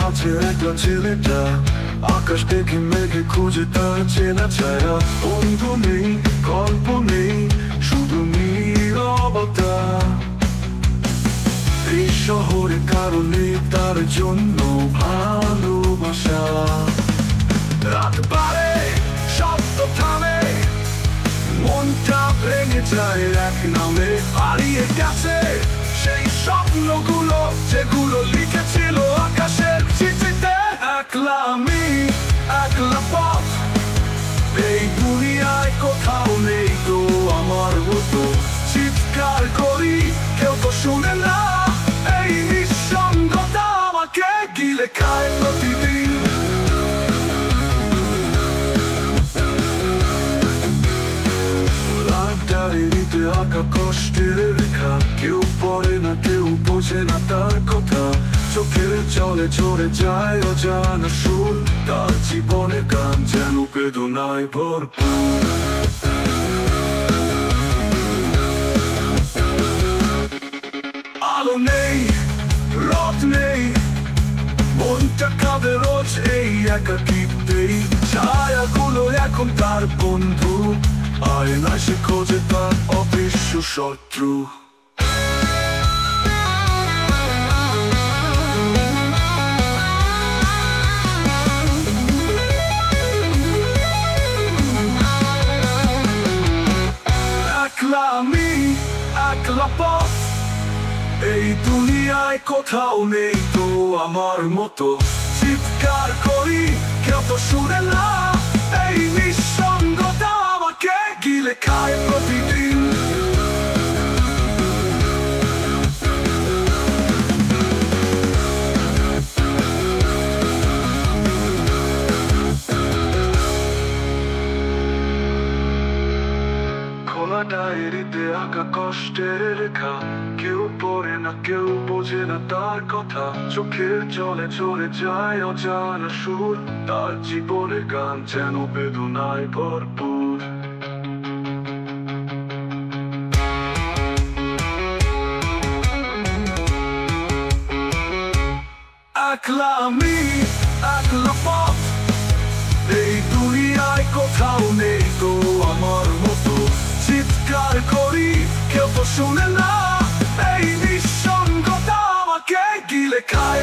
আছে একটা ছেলেটা, আকাশ দেখে মেঘে খুঁজে তার চেনা ছায়া। বন্ধু নেই, গল্প নেই, শুধু নীরবতা। এই শহরে কারণে তার জন্য ভালোবাসা। রাত বাড়ে, শব্দ থামে, মনটা ভেঙে যায় এক নামে। হারিয়ে গেছে সেই স্বপ্নগুলো যেগুলো লিখেছিল আকাশের চিঠিতে। একলা আমি, একলা পথ, এই দুনিয়ায় কোথাও নেই তো আমার মতো। চিৎকার করি, কেউ তো শুনে না, এই নিঃসঙ্গতা আমাকে গিলে খায় প্রতিদিন। ডায়েরিতে আঁকা কষ্টের রেখা, কেউ পড়ে না, কেউ বোঝে না তার কথা। চোখের জলে ঝরে যায় অজানা সুর, তার জীবনের গান যেন বেদনায় ভরপুর। আলো নেই, রথ নেই, মনটা কাঁদে রোজ এই একাকিত্বেই। ছায়াগুলো এখন তার বন্ধু, আয়নায় সে খোঁজে তার অদৃশ্য শত্রু। একলা আমি, একলা পথ, এই দুনিয়ায় কোথাও নেই তো আমার মতো। চিৎকার করি, কেউ তো শুনে না, এই নিঃসঙ্গতা আমাকে গিলে খায় প্রতিদিন। খোলা ডায়েরিতে আঁকা কষ্টের রেখা, কেউ পড়ে না, কেউ বোঝে না তার কথা। চোখের জলে ঝরে যায় অজানা সুর, তার জীবনের গান যেন বেদনায় ভরপুর। একলা আমি, একলা পথ, এই দুনিয়ায় কোথাও নেই তো আমার মতো। চিৎকার করি, কেউ তো শুনে না, এই নিঃসঙ্গতা আমাকে গিলে খায়।